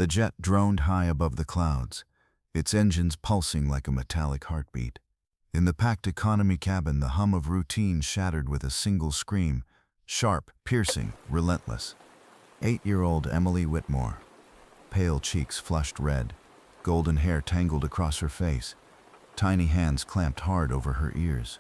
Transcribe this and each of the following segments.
The jet droned high above the clouds, its engines pulsing like a metallic heartbeat. In the packed economy cabin, the hum of routine shattered with a single scream, sharp, piercing, relentless. 8-year-old Emily Whitmore, pale cheeks flushed red, golden hair tangled across her face, tiny hands clamped hard over her ears.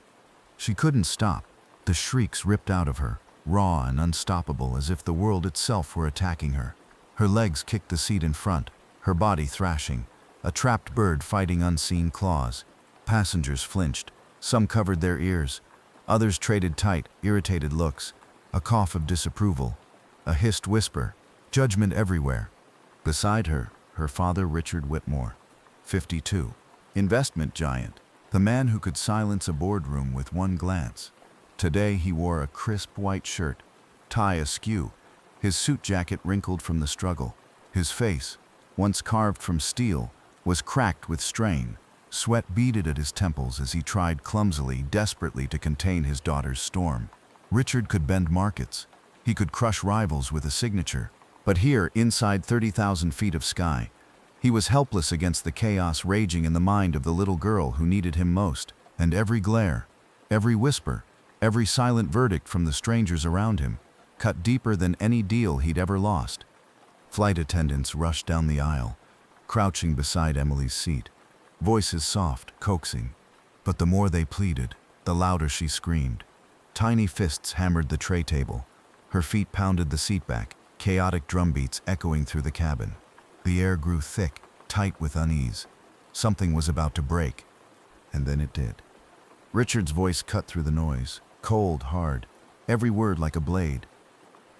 She couldn't stop. The shrieks ripped out of her, raw and unstoppable, as if the world itself were attacking her. Her legs kicked the seat in front, her body thrashing, a trapped bird fighting unseen claws. Passengers flinched. Some covered their ears. Others traded tight, irritated looks. A cough of disapproval. A hissed whisper. Judgment everywhere. Beside her, her father, Richard Whitmore, 52. Investment giant. The man who could silence a boardroom with one glance. Today he wore a crisp white shirt, tie askew, his suit jacket wrinkled from the struggle. His face, once carved from steel, was cracked with strain. Sweat beaded at his temples as he tried clumsily, desperately to contain his daughter's storm. Richard could bend markets. He could crush rivals with a signature. But here, inside 30,000 feet of sky, he was helpless against the chaos raging in the mind of the little girl who needed him most. And every glare, every whisper, every silent verdict from the strangers around him cut deeper than any deal he'd ever lost. Flight attendants rushed down the aisle, crouching beside Emily's seat, voices soft, coaxing. But the more they pleaded, the louder she screamed. Tiny fists hammered the tray table. Her feet pounded the seat back, chaotic drumbeats echoing through the cabin. The air grew thick, tight with unease. Something was about to break, and then it did. Richard's voice cut through the noise, cold, hard, every word like a blade.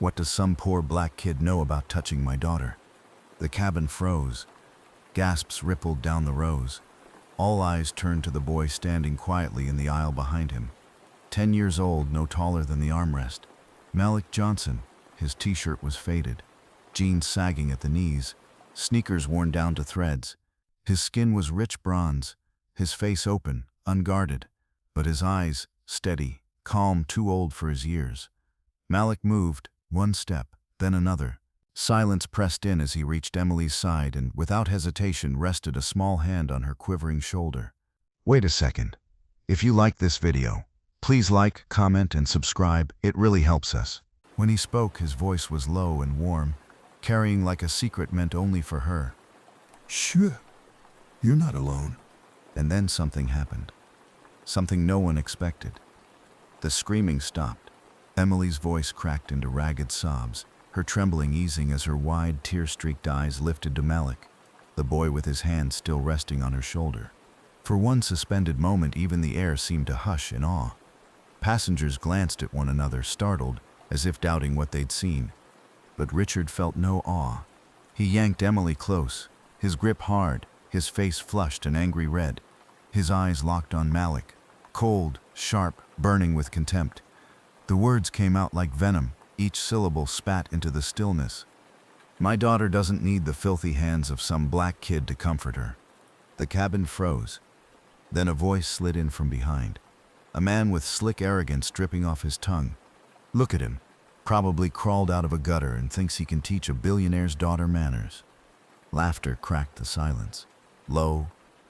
What does some poor black kid know about touching my daughter? The cabin froze. Gasps rippled down the rows. All eyes turned to the boy standing quietly in the aisle behind him. 10 years old, no taller than the armrest. Malik Johnson. His t-shirt was faded, jeans sagging at the knees, sneakers worn down to threads. His skin was rich bronze, his face open, unguarded, but his eyes steady, calm, too old for his years. Malik moved, one step, then another. Silence pressed in as he reached Emily's side and, without hesitation, rested a small hand on her quivering shoulder. Wait a second. If you like this video, please like, comment, and subscribe. It really helps us. When he spoke, his voice was low and warm, carrying like a secret meant only for her. Sure, you're not alone. And then something happened. Something no one expected. The screaming stopped. Emily's voice cracked into ragged sobs, her trembling easing as her wide, tear-streaked eyes lifted to Malik, the boy with his hand still resting on her shoulder. For one suspended moment, even the air seemed to hush in awe. Passengers glanced at one another, startled, as if doubting what they'd seen. But Richard felt no awe. He yanked Emily close, his grip hard, his face flushed an angry red. His eyes locked on Malik, cold, sharp, burning with contempt. The words came out like venom, each syllable spat into the stillness. My daughter doesn't need the filthy hands of some black kid to comfort her. The cabin froze. Then a voice slid in from behind. A man with slick arrogance dripping off his tongue. Look at him. Probably crawled out of a gutter and thinks he can teach a billionaire's daughter manners. Laughter cracked the silence. Low,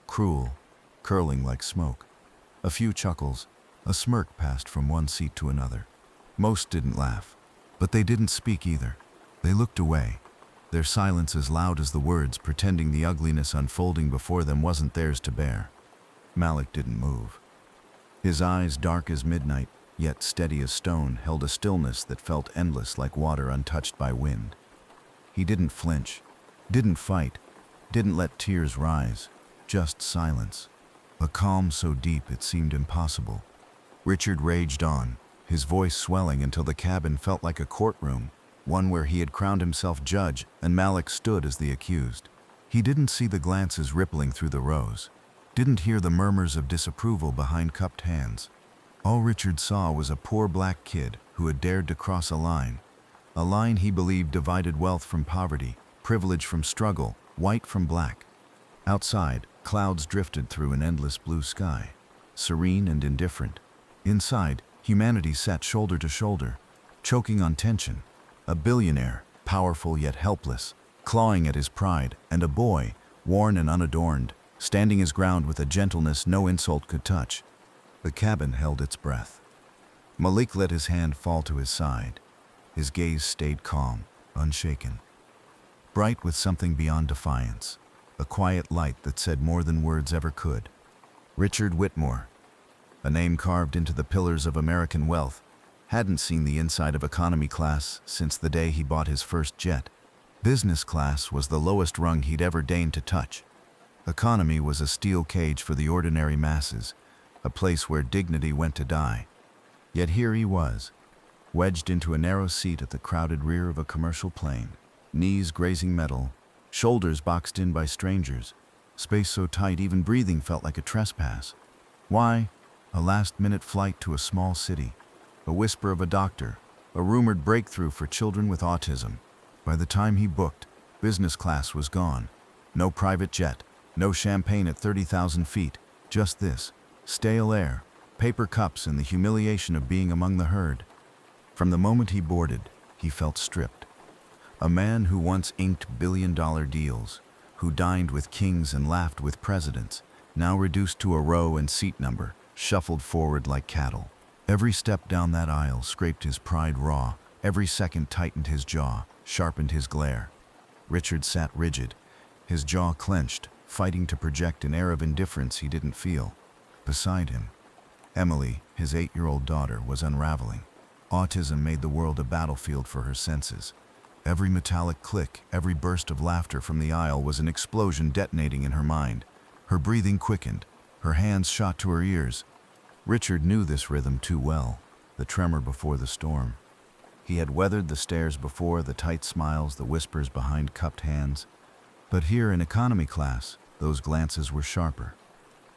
cruel, curling like smoke. A few chuckles, a smirk passed from one seat to another. Most didn't laugh, but they didn't speak either. They looked away, their silence as loud as the words, pretending the ugliness unfolding before them wasn't theirs to bear. Malik didn't move. His eyes, dark as midnight, yet steady as stone, held a stillness that felt endless, like water untouched by wind. He didn't flinch, didn't fight, didn't let tears rise, just silence. A calm so deep it seemed impossible. Richard raged on, his voice swelling until the cabin felt like a courtroom, one where he had crowned himself judge and Malik stood as the accused. He didn't see the glances rippling through the rows, didn't hear the murmurs of disapproval behind cupped hands. All Richard saw was a poor black kid who had dared to cross a line he believed divided wealth from poverty, privilege from struggle, white from black. Outside, clouds drifted through an endless blue sky, serene and indifferent. Inside, humanity sat shoulder to shoulder, choking on tension. A billionaire, powerful yet helpless. clawing at his pride, and a boy, worn and unadorned, standing his ground with a gentleness no insult could touch. The cabin held its breath. Malik let his hand fall to his side. His gaze stayed calm, unshaken. Bright with something beyond defiance, a quiet light that said more than words ever could. Richard Whitmore, a name carved into the pillars of American wealth, hadn't seen the inside of economy class since the day he bought his first jet. Business class was the lowest rung he'd ever deigned to touch. Economy was a steel cage for the ordinary masses, a place where dignity went to die. Yet here he was, wedged into a narrow seat at the crowded rear of a commercial plane, knees grazing metal, shoulders boxed in by strangers, space so tight even breathing felt like a trespass. Why? A last-minute flight to a small city, a whisper of a doctor, a rumored breakthrough for children with autism. By the time he booked, business class was gone. No private jet, no champagne at 30,000 feet, just this, stale air, paper cups, and the humiliation of being among the herd. From the moment he boarded, he felt stripped. A man who once inked billion-dollar deals, who dined with kings and laughed with presidents, now reduced to a row and seat number, shuffled forward like cattle. Every step down that aisle scraped his pride raw, every second tightened his jaw, sharpened his glare. Richard sat rigid, his jaw clenched, fighting to project an air of indifference he didn't feel. Beside him, Emily, his 8-year-old daughter, was unraveling. Autism made the world a battlefield for her senses. Every metallic click, every burst of laughter from the aisle was an explosion detonating in her mind. Her breathing quickened, her hands shot to her ears. Richard knew this rhythm too well, the tremor before the storm. He had weathered the stares before, the tight smiles, the whispers behind cupped hands. But here in economy class, those glances were sharper.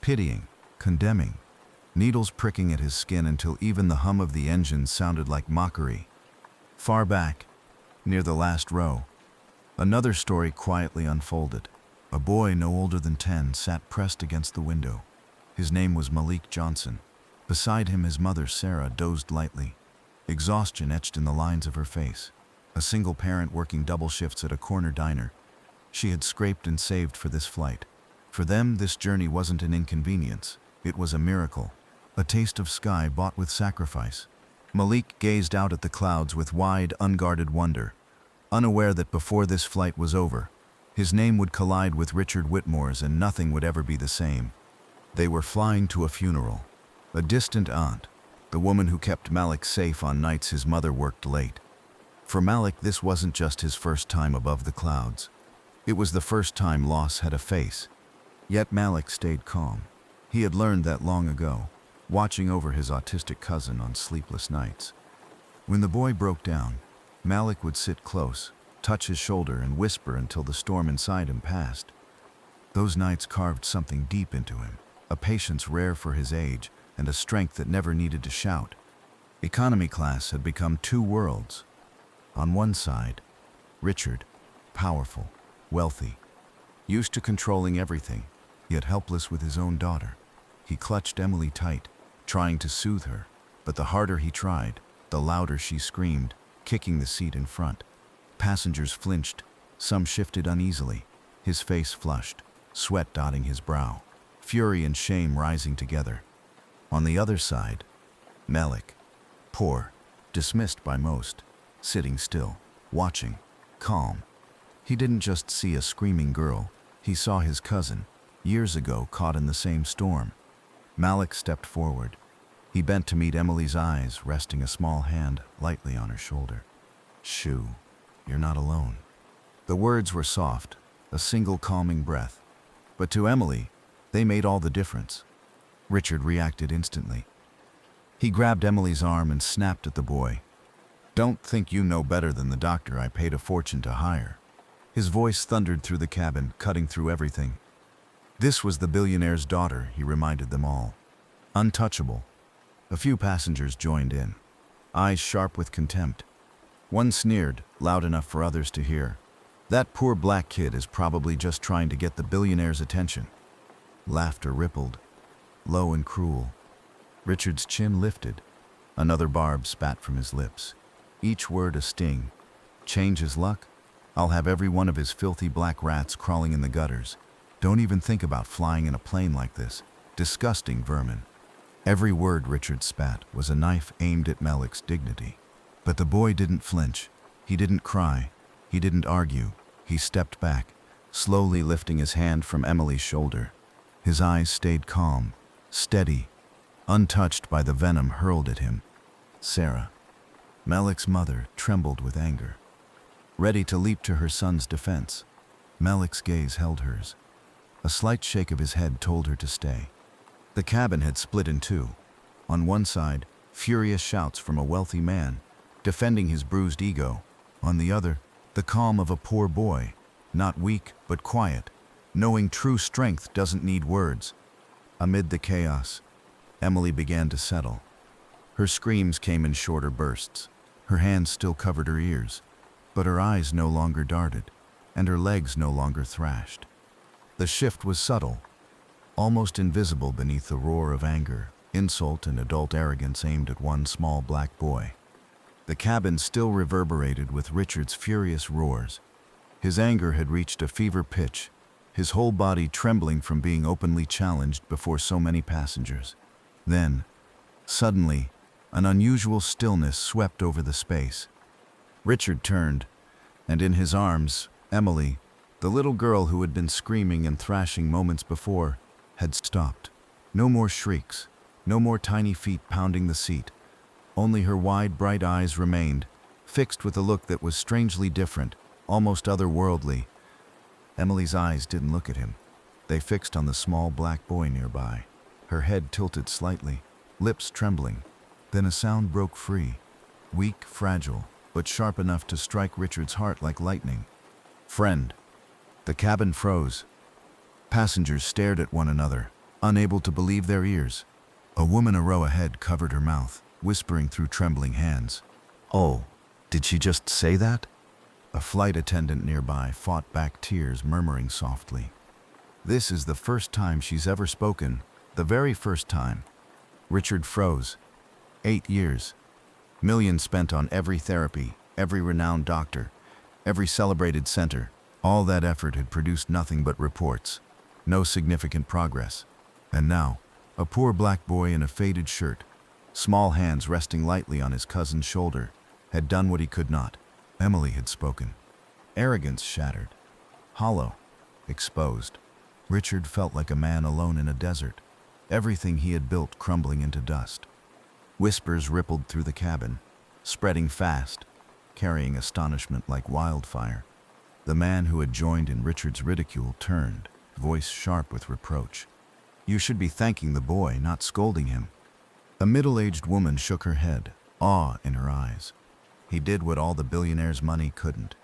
Pitying, condemning, needles pricking at his skin until even the hum of the engine sounded like mockery. Far back, near the last row, another story quietly unfolded. A boy no older than 10 sat pressed against the window. His name was Malik Johnson. Beside him, his mother, Sarah, dozed lightly, exhaustion etched in the lines of her face. A single parent working double shifts at a corner diner. She had scraped and saved for this flight. For them, this journey wasn't an inconvenience. It was a miracle, a taste of sky bought with sacrifice. Malik gazed out at the clouds with wide, unguarded wonder, unaware that before this flight was over, his name would collide with Richard Whitmore's and nothing would ever be the same. They were flying to a funeral. A distant aunt, the woman who kept Malik safe on nights his mother worked late. For Malik, this wasn't just his first time above the clouds. It was the first time loss had a face. Yet Malik stayed calm. He had learned that long ago, watching over his autistic cousin on sleepless nights. When the boy broke down, Malik would sit close, touch his shoulder, and whisper until the storm inside him passed. Those nights carved something deep into him, a patience rare for his age, and a strength that never needed to shout. Economy class had become two worlds. On one side, Richard, powerful, wealthy, used to controlling everything, yet helpless with his own daughter. He clutched Emily tight, trying to soothe her, but the harder he tried, the louder she screamed, kicking the seat in front. Passengers flinched, some shifted uneasily, his face flushed, sweat dotting his brow, fury and shame rising together. On the other side, Malik, poor, dismissed by most, sitting still, watching, calm. He didn't just see a screaming girl, he saw his cousin, years ago caught in the same storm. Malik stepped forward. He bent to meet Emily's eyes, resting a small hand lightly on her shoulder. "Shoo, you're not alone." The words were soft, a single calming breath. But to Emily, they made all the difference. Richard reacted instantly. He grabbed Emily's arm and snapped at the boy. "Don't think you know better than the doctor I paid a fortune to hire." His voice thundered through the cabin, cutting through everything. This was the billionaire's daughter, he reminded them all. Untouchable. A few passengers joined in, eyes sharp with contempt. One sneered, loud enough for others to hear. "That poor black kid is probably just trying to get the billionaire's attention." Laughter rippled, low and cruel. Richard's chin lifted. Another barb spat from his lips, each word a sting. Change his luck? I'll have every one of his filthy black rats crawling in the gutters. Don't even think about flying in a plane like this. Disgusting vermin. Every word Richard spat was a knife aimed at Malik's dignity. But the boy didn't flinch. He didn't cry. He didn't argue. He stepped back, slowly lifting his hand from Emily's shoulder. His eyes stayed calm, steady, untouched by the venom hurled at him. Sarah, Malik's mother, trembled with anger. Ready to leap to her son's defense, Malik's gaze held hers. A slight shake of his head told her to stay. The cabin had split in two. On one side, furious shouts from a wealthy man, defending his bruised ego. On the other, the calm of a poor boy, not weak but quiet, knowing true strength doesn't need words. Amid the chaos, Emily began to settle. Her screams came in shorter bursts. Her hands still covered her ears, but her eyes no longer darted, and her legs no longer thrashed. The shift was subtle, almost invisible beneath the roar of anger, insult, and adult arrogance aimed at one small black boy. The cabin still reverberated with Richard's furious roars. His anger had reached a fever pitch, his whole body trembling from being openly challenged before so many passengers. Then, suddenly, an unusual stillness swept over the space. Richard turned, and in his arms, Emily, the little girl who had been screaming and thrashing moments before, had stopped. No more shrieks, no more tiny feet pounding the seat. Only her wide, bright eyes remained, fixed with a look that was strangely different, almost otherworldly. Emily's eyes didn't look at him. They fixed on the small black boy nearby. Her head tilted slightly, lips trembling. Then a sound broke free, weak, fragile, but sharp enough to strike Richard's heart like lightning. "Friend." The cabin froze. Passengers stared at one another, unable to believe their ears. A woman a row ahead covered her mouth, whispering through trembling hands. "Oh, did she just say that?" A flight attendant nearby fought back tears, murmuring softly. "This is the first time she's ever spoken, the very first time." Richard froze. 8 years. Millions spent on every therapy, every renowned doctor, every celebrated center. All that effort had produced nothing but reports. No significant progress. And now, a poor black boy in a faded shirt, small hands resting lightly on his cousin's shoulder, had done what he could not. Emily had spoken. Arrogance shattered. Hollow. Exposed. Richard felt like a man alone in a desert, everything he had built crumbling into dust. Whispers rippled through the cabin, spreading fast, carrying astonishment like wildfire. The man who had joined in Richard's ridicule turned, voice sharp with reproach. "You should be thanking the boy, not scolding him." A middle-aged woman shook her head, awe in her eyes. He did what all the billionaire's money couldn't.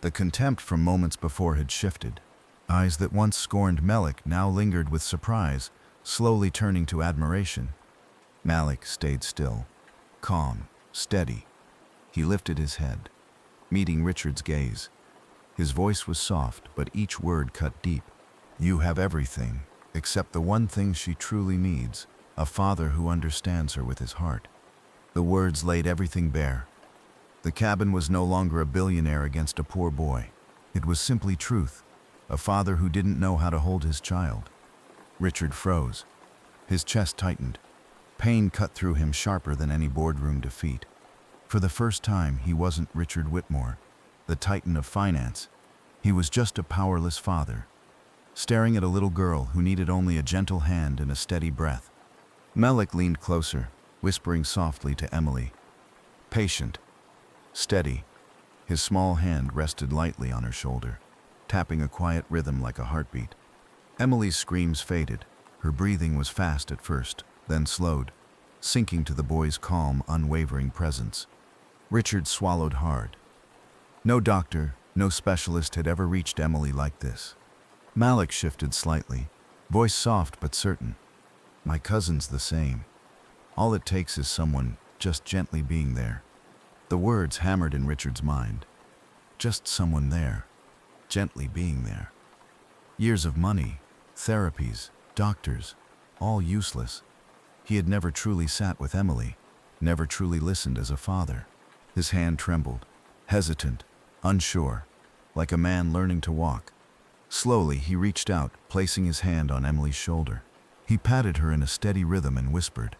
The contempt from moments before had shifted. Eyes that once scorned Malik now lingered with surprise, slowly turning to admiration. Malik stayed still, calm, steady. He lifted his head, meeting Richard's gaze. His voice was soft, but each word cut deep. "You have everything, except the one thing she truly needs, a father who understands her with his heart." The words laid everything bare. The cabin was no longer a billionaire against a poor boy. It was simply truth, a father who didn't know how to hold his child. Richard froze. His chest tightened. Pain cut through him sharper than any boardroom defeat. For the first time, he wasn't Richard Whitmore, the titan of finance. He was just a powerless father, staring at a little girl who needed only a gentle hand and a steady breath. Malik leaned closer, whispering softly to Emily. Patient, steady. His small hand rested lightly on her shoulder, tapping a quiet rhythm like a heartbeat. Emily's screams faded. Her breathing was fast at first, then slowed, sinking to the boy's calm, unwavering presence. Richard swallowed hard. No doctor, no specialist had ever reached Emily like this. Malik shifted slightly, voice soft but certain. "My cousin's the same. All it takes is someone just gently being there." The words hammered in Richard's mind. Just someone there, gently being there. Years of money, therapies, doctors, all useless. He had never truly sat with Emily, never truly listened as a father. His hand trembled, hesitant, unsure. like a man learning to walk. Slowly, he reached out, placing his hand on Emily's shoulder. He patted her in a steady rhythm and whispered,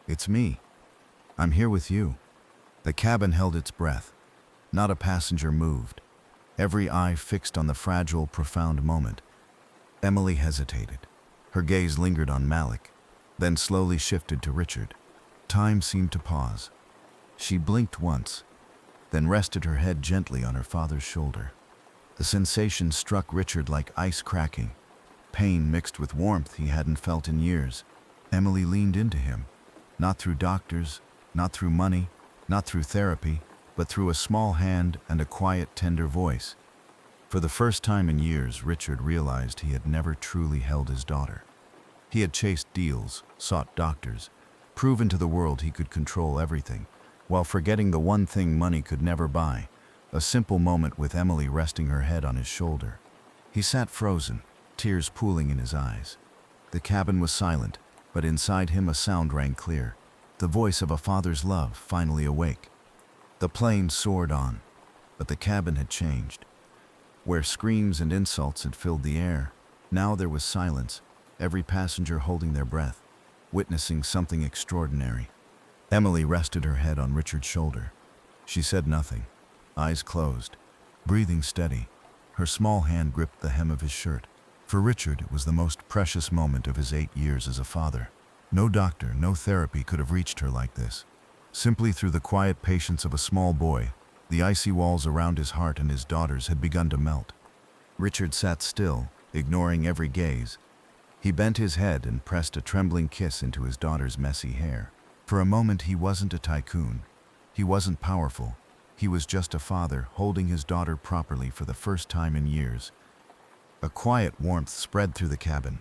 "It's me. I'm here with you." The cabin held its breath. Not a passenger moved, every eye fixed on the fragile, profound moment. Emily hesitated. Her gaze lingered on Malik, then slowly shifted to Richard. Time seemed to pause. She blinked once, then rested her head gently on her father's shoulder. The sensation struck Richard like ice cracking, pain mixed with warmth he hadn't felt in years. Emily leaned into him, not through doctors, not through money, not through therapy, but through a small hand and a quiet, tender voice. For the first time in years, Richard realized he had never truly held his daughter. He had chased deals, sought doctors, proven to the world he could control everything, while forgetting the one thing money could never buy, a simple moment with Emily resting her head on his shoulder. He sat frozen, tears pooling in his eyes. The cabin was silent, but inside him a sound rang clear, the voice of a father's love finally awake. The plane soared on, but the cabin had changed. Where screams and insults had filled the air, now there was silence, every passenger holding their breath, witnessing something extraordinary. Emily rested her head on Richard's shoulder. She said nothing, eyes closed, breathing steady. Her small hand gripped the hem of his shirt. For Richard, it was the most precious moment of his 8 years as a father. No doctor, no therapy could have reached her like this. Simply through the quiet patience of a small boy, the icy walls around his heart and his daughter's had begun to melt. Richard sat still, ignoring every gaze. He bent his head and pressed a trembling kiss into his daughter's messy hair. For a moment, he wasn't a tycoon. He wasn't powerful. He was just a father holding his daughter properly for the first time in years. A quiet warmth spread through the cabin.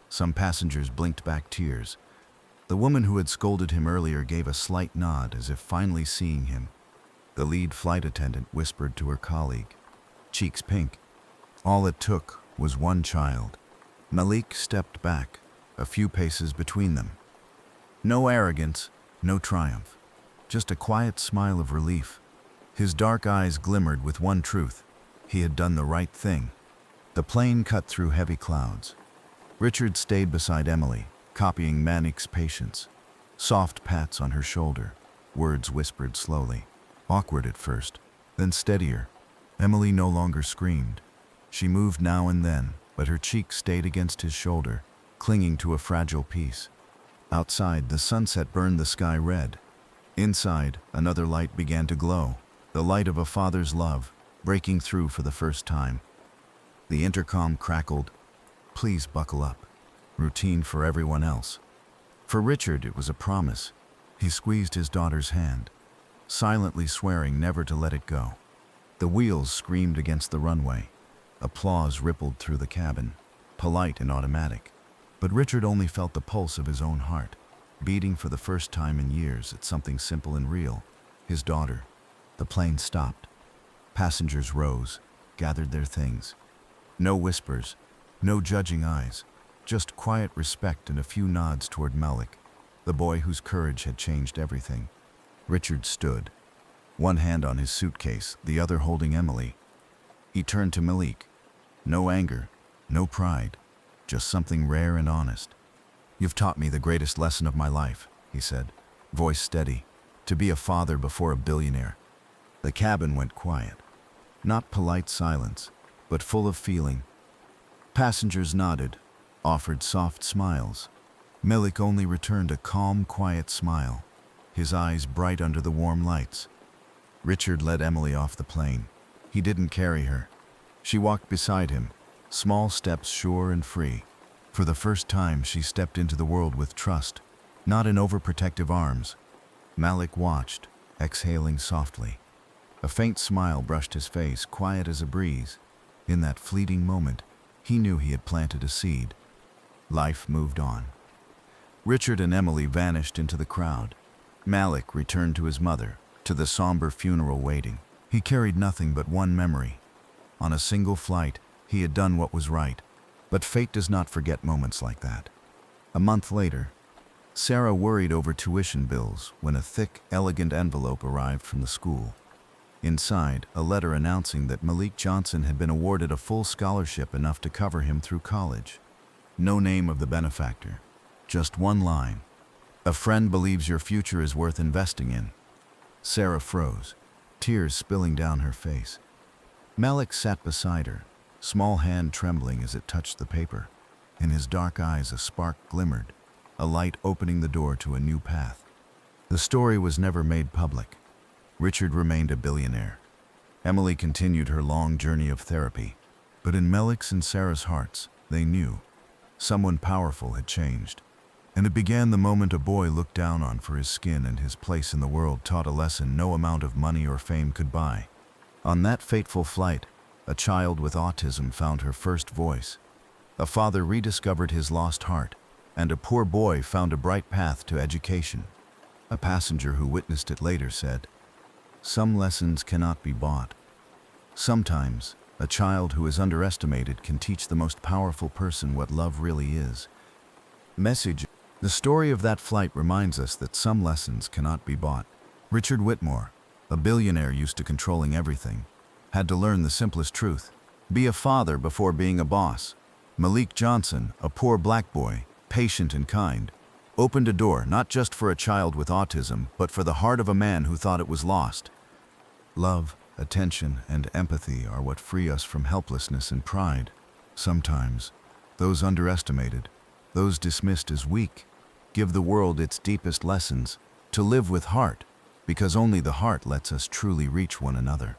Some passengers blinked back tears. The woman who had scolded him earlier gave a slight nod as if finally seeing him. The lead flight attendant whispered to her colleague, cheeks pink. All it took was one child. Malik stepped back, a few paces between them. No arrogance, no triumph, just a quiet smile of relief. His dark eyes glimmered with one truth: he had done the right thing. The plane cut through heavy clouds. Richard stayed beside Emily, copying Malik's patience. Soft pats on her shoulder, words whispered slowly. Awkward at first, then steadier. Emily no longer screamed. She moved now and then, but her cheek stayed against his shoulder, clinging to a fragile piece. Outside, the sunset burned the sky red. Inside, another light began to glow, the light of a father's love, breaking through for the first time. The intercom crackled. Please buckle up. Routine for everyone else. For Richard, it was a promise. He squeezed his daughter's hand, silently swearing never to let it go. The wheels screamed against the runway. Applause rippled through the cabin, polite and automatic. But Richard only felt the pulse of his own heart, beating for the first time in years at something simple and real: his daughter. The plane stopped. Passengers rose, gathered their things. No whispers, no judging eyes, just quiet respect and a few nods toward Malik, the boy whose courage had changed everything. Richard stood, one hand on his suitcase, the other holding Emily. He turned to Malik. No anger, no pride, just something rare and honest. "You've taught me the greatest lesson of my life," he said, voice steady, "to be a father before a billionaire." The cabin went quiet. Not polite silence, but full of feeling. Passengers nodded, offered soft smiles. Malik only returned a calm, quiet smile, his eyes bright under the warm lights. Richard led Emily off the plane. He didn't carry her. She walked beside him, small steps sure and free. For the first time, she stepped into the world with trust, not in overprotective arms. Malik watched, exhaling softly. A faint smile brushed his face, quiet as a breeze. In that fleeting moment, he knew he had planted a seed. Life moved on. Richard and Emily vanished into the crowd. Malik returned to his mother, to the somber funeral waiting. He carried nothing but one memory. On a single flight, he had done what was right. But fate does not forget moments like that. A month later, Sarah worried over tuition bills when a thick, elegant envelope arrived from the school. Inside, a letter announcing that Malik Johnson had been awarded a full scholarship enough to cover him through college. No name of the benefactor. Just one line. "A friend believes your future is worth investing in." Sarah froze, tears spilling down her face. Malik sat beside her, small hand trembling as it touched the paper. In his dark eyes a spark glimmered, a light opening the door to a new path. The story was never made public. Richard remained a billionaire. Emily continued her long journey of therapy. But in Malik's and Sarah's hearts, they knew someone powerful had changed. And it began the moment a boy looked down on for his skin and his place in the world taught a lesson no amount of money or fame could buy. On that fateful flight, a child with autism found her first voice. A father rediscovered his lost heart, and a poor boy found a bright path to education. A passenger who witnessed it later said, "Some lessons cannot be bought." Sometimes, a child who is underestimated can teach the most powerful person what love really is. Message. The story of that flight reminds us that some lessons cannot be bought. Richard Whitmore, a billionaire used to controlling everything, had to learn the simplest truth: be a father before being a boss. Malik Johnson, a poor black boy, patient and kind, opened a door not just for a child with autism, but for the heart of a man who thought it was lost. Love, attention, and empathy are what free us from helplessness and pride. Sometimes, those underestimated, those dismissed as weak, give the world its deepest lessons: to live with heart, because only the heart lets us truly reach one another.